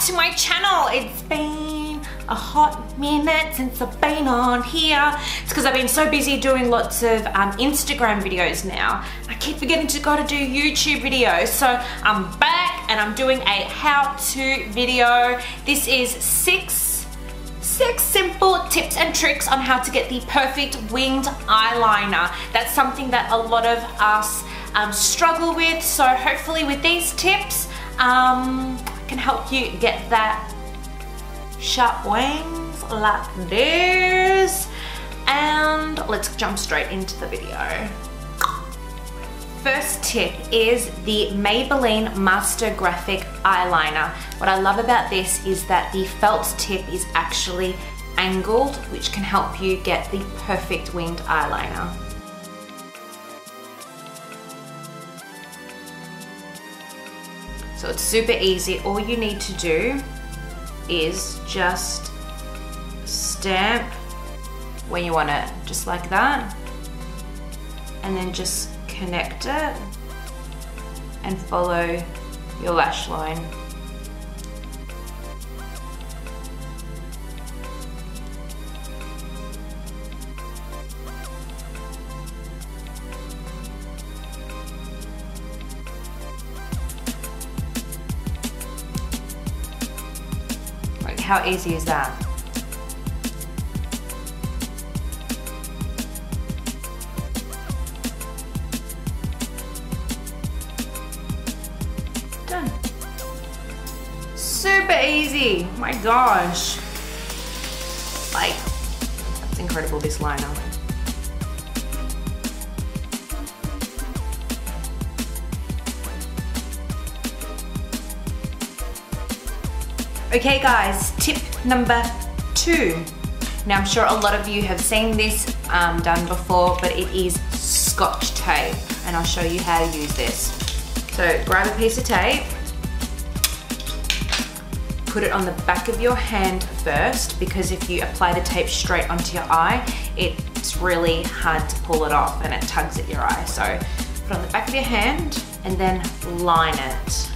to my channel. It's been a hot minute since I've been on here. It's because I've been so busy doing lots of Instagram videos now. I keep forgetting to go to do YouTube videos. So I'm back and I'm doing a how-to video. This is six simple tips and tricks on how to get the perfect winged eyeliner. That's something that a lot of us struggle with. So hopefully with these tips, I can help you get that sharp wings like this. And let's jump straight into the video. First tip is the Maybelline Master Graphic Eyeliner. What I love about this is that the felt tip is actually angled, which can help you get the perfect winged eyeliner. So it's super easy. All you need to do is just stamp where you want it, just like that, and then just connect it and follow your lash line. Like, how easy is that? Done. Super easy. My gosh. Like, that's incredible, this liner. Okay guys, tip number 2. Now I'm sure a lot of you have seen this done before, but it is Scotch tape, and I'll show you how to use this. So grab a piece of tape, put it on the back of your hand first, because if you apply the tape straight onto your eye, it's really hard to pull it off and it tugs at your eye. So put it on the back of your hand and then line it.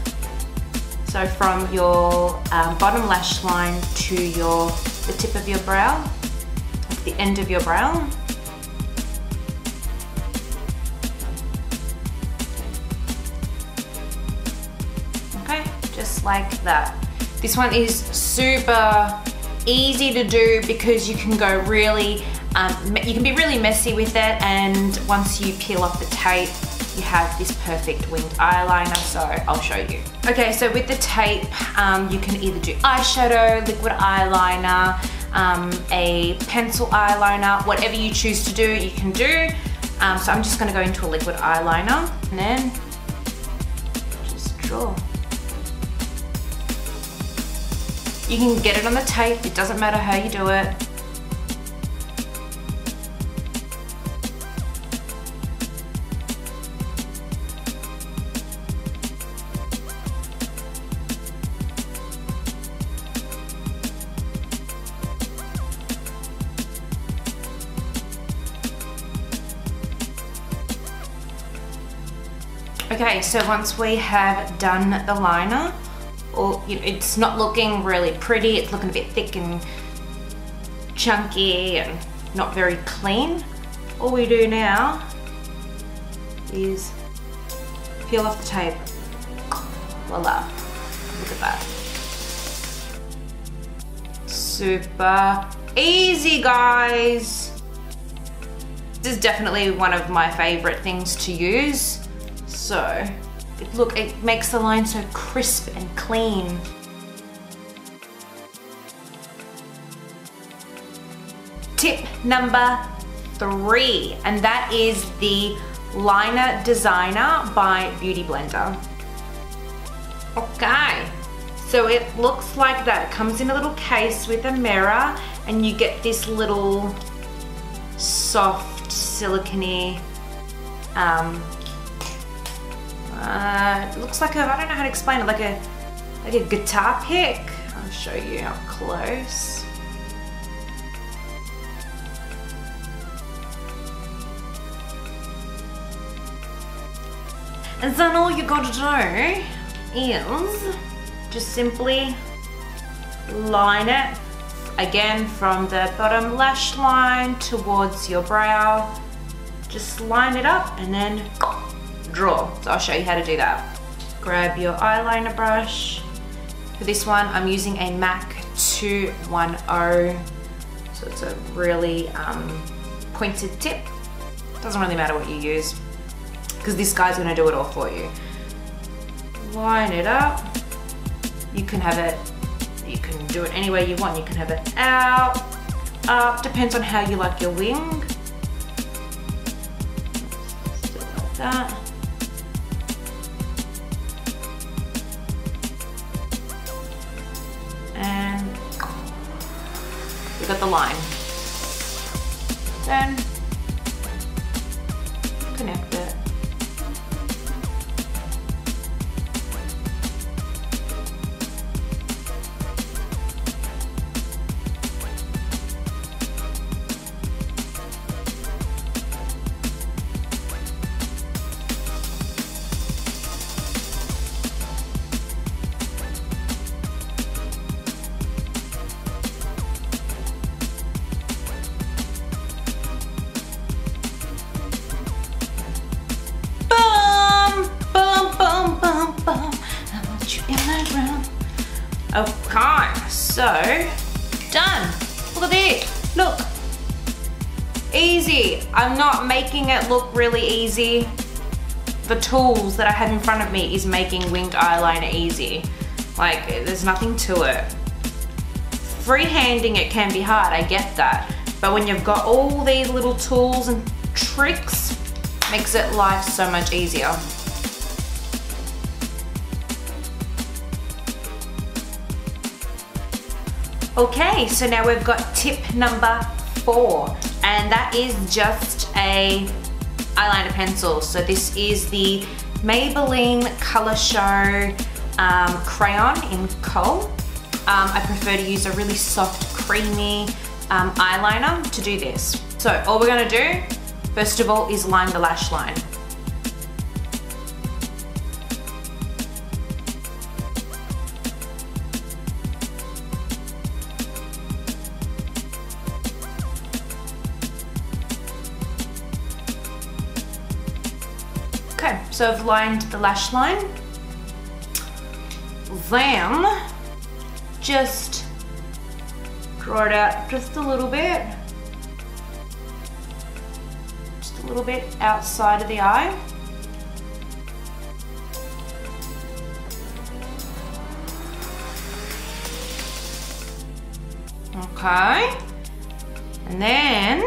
So from your bottom lash line to the tip of your brow, at the end of your brow. Okay, just like that. This one is super easy to do because you can go really, you can be really messy with it, and once you peel off the tape, you have this perfect winged eyeliner, so I'll show you. Okay, so with the tape, you can either do eyeshadow, liquid eyeliner, a pencil eyeliner, whatever you choose to do, you can do. So I'm just gonna go into a liquid eyeliner and then just draw. You can get it on the tape, it doesn't matter how you do it. Okay, so once we have done the liner, or it's not looking really pretty, it's looking a bit thick and chunky and not very clean, all we do now is peel off the tape. Voila, look at that. Super easy, guys. This is definitely one of my favorite things to use. So, look, it makes the line so crisp and clean. Tip number 3, and that is the Liner Designer by Beauty Blender. Okay, so it looks like that. It comes in a little case with a mirror, and you get this little soft, silicone, it looks like I don't know how to explain it, like a guitar pick. I'll show you up close. And then all you gotta do is just simply line it again from the bottom lash line towards your brow. Just line it up and then draw. So I'll show you how to do that. Grab your eyeliner brush. For this one, I'm using a MAC 210. So it's a really pointed tip. Doesn't really matter what you use because this guy's gonna do it all for you. Line it up. You can have it, you can do it any way you want. You can have it out, up, depends on how you like your wing. Just do it like that. And we got the line. Then connect it. Okay, so done. Look at this. Look. Easy. I'm not making it look really easy. The tools that I have in front of me is making winged eyeliner easy. Like, there's nothing to it. Freehanding it can be hard, I get that. But when you've got all these little tools and tricks, makes it life so much easier. Okay, so now we've got tip number 4, and that is just a eyeliner pencil. So this is the Maybelline Colorshow crayon in Coal. I prefer to use a really soft, creamy eyeliner to do this. So all we're gonna do, first of all, is line the lash line. Okay, so I've lined the lash line. Then just draw it out just a little bit. Just a little bit outside of the eye. Okay, and then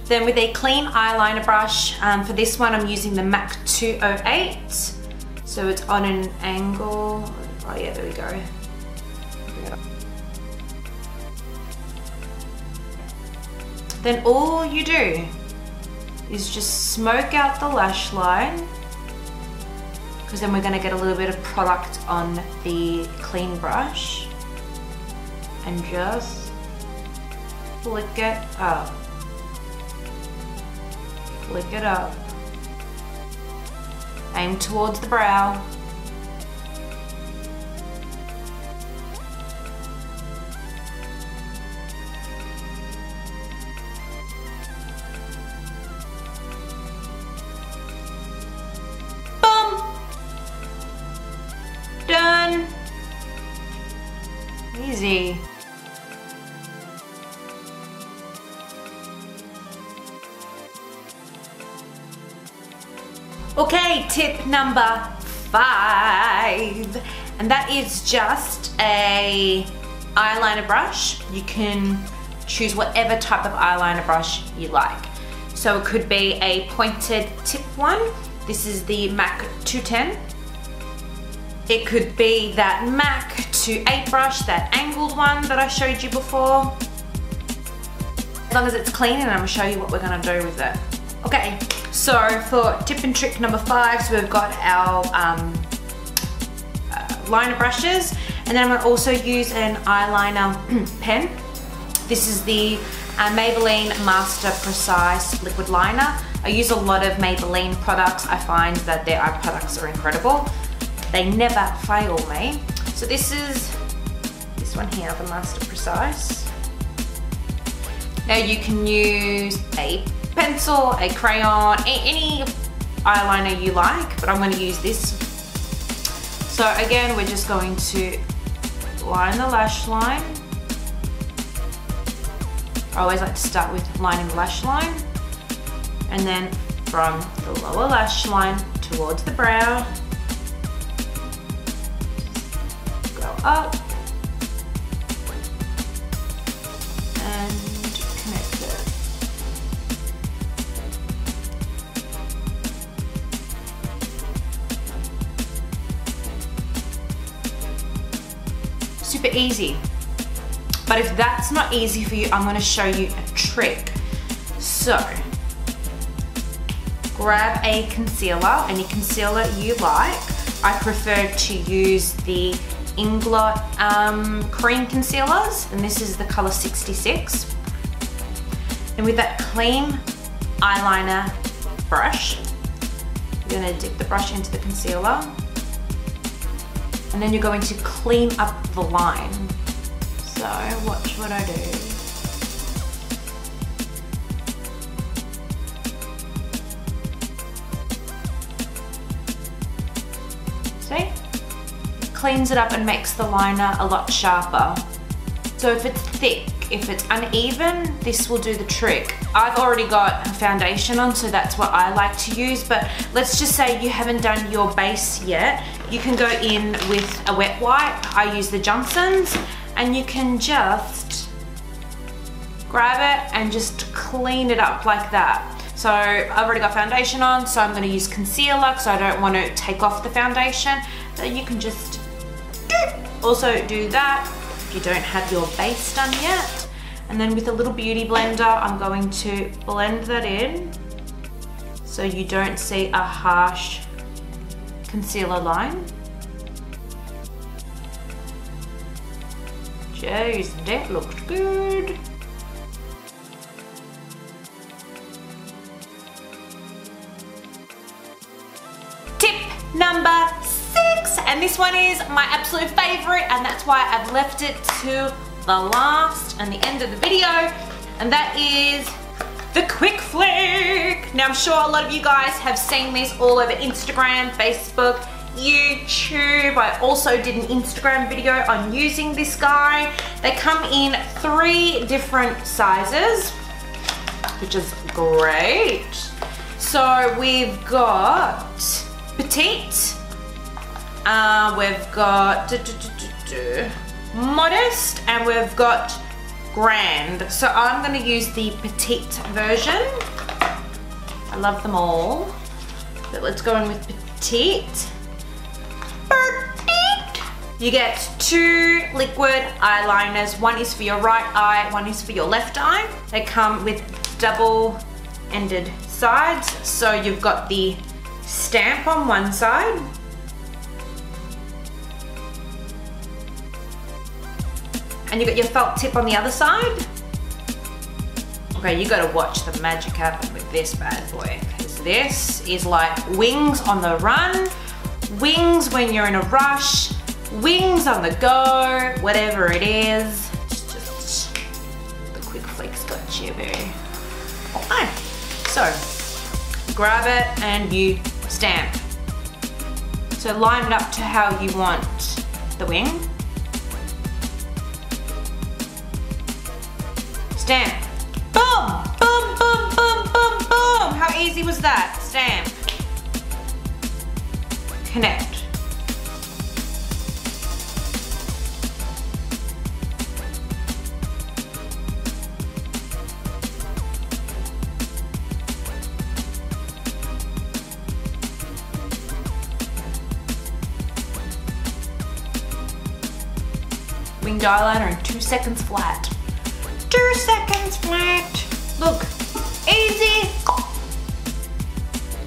with a clean eyeliner brush, for this one I'm using the MAC 208. So it's on an angle, oh yeah, there we go. Then all you do is just smoke out the lash line, because then we're gonna get a little bit of product on the clean brush, and just flick it up. Flick it up. Aim towards the brow. Boom! Done. Easy. Okay, tip number 5, and that is just a eyeliner brush. You can choose whatever type of eyeliner brush you like. So it could be a pointed tip one. This is the MAC 210. It could be that MAC 28 brush, that angled one that I showed you before. As long as it's clean, and I'm gonna show you what we're gonna do with it. Okay, so for tip and trick number 5, so we've got our liner brushes, and then I'm gonna also use an eyeliner pen. This is the Maybelline Master Precise Liquid Liner. I use a lot of Maybelline products. I find that their eye products are incredible. They never fail me. So this this one here, the Master Precise. Now you can use a pencil, a crayon, any eyeliner you like, but I'm going to use this. So again, we're just going to line the lash line. I always like to start with lining the lash line, and then from the lower lash line towards the brow, go up and connect it. Super easy. But if that's not easy for you, I'm going to show you a trick. So, grab a concealer, any concealer you like. I prefer to use the Inglot cream concealers, and this is the color 66. And with that clean eyeliner brush, you're going to dip the brush into the concealer, and then you're going to clean up the line. So watch what I do. See? It cleans it up and makes the liner a lot sharper. So if it's thick, if it's uneven, this will do the trick. I've already got a foundation on, so that's what I like to use, but let's just say you haven't done your base yet. You can go in with a wet wipe. I use the Johnson's, and you can just grab it and just clean it up like that. So I've already got foundation on, so I'm going to use concealer because I don't want to take off the foundation. Then you can just also do that if you don't have your base done yet. And then with a little beauty blender, I'm going to blend that in so you don't see a harsh concealer line. Jeez, that looks good. Tip number 6, and this one is my absolute favorite, and that's why I've left it to the last and the end of the video, and that is the quick flick. Now I'm sure a lot of you guys have seen this all over Instagram, Facebook, YouTube. I also did an Instagram video on using this guy. They come in 3 different sizes, which is great. So we've got Petite, we've got Modest, and we've got Grand. So I'm going to use the Petite version. I love them all, but let's go in with Petite. You get 2 liquid eyeliners. One is for your right eye, one is for your left eye. They come with double-ended sides. So you've got the stamp on one side, and you got your felt tip on the other side. Okay, you gotta watch the magic happen with this bad boy, because this is like wings on the run, wings when you're in a rush, wings on the go, whatever it is. It's just the quick flicks got you, boo. Okay, so grab it and you stamp. So line it up to how you want the wing. Stamp. Boom, boom, boom, boom, boom, boom. How easy was that? Stamp. Connect. Winged eyeliner in 2 seconds flat. 2 seconds flat. Look, easy.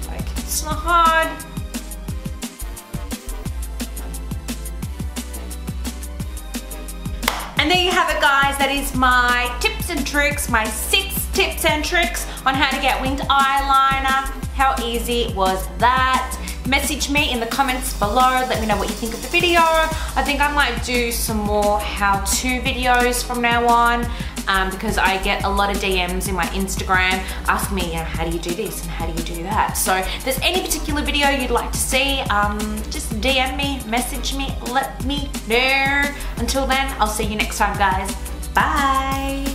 Like, it's not hard. And there you have it, guys. That is my tips and tricks, my 6 tips and tricks on how to get winged eyeliner. How easy was that? message me in the comments below. Let me know what you think of the video. I think I might do some more how-to videos from now on. Because I get a lot of DMs in my Instagram asking me, how do you do this and how do you do that? So if there's any particular video you'd like to see, just DM me, message me, let me know. Until then, I'll see you next time, guys. Bye.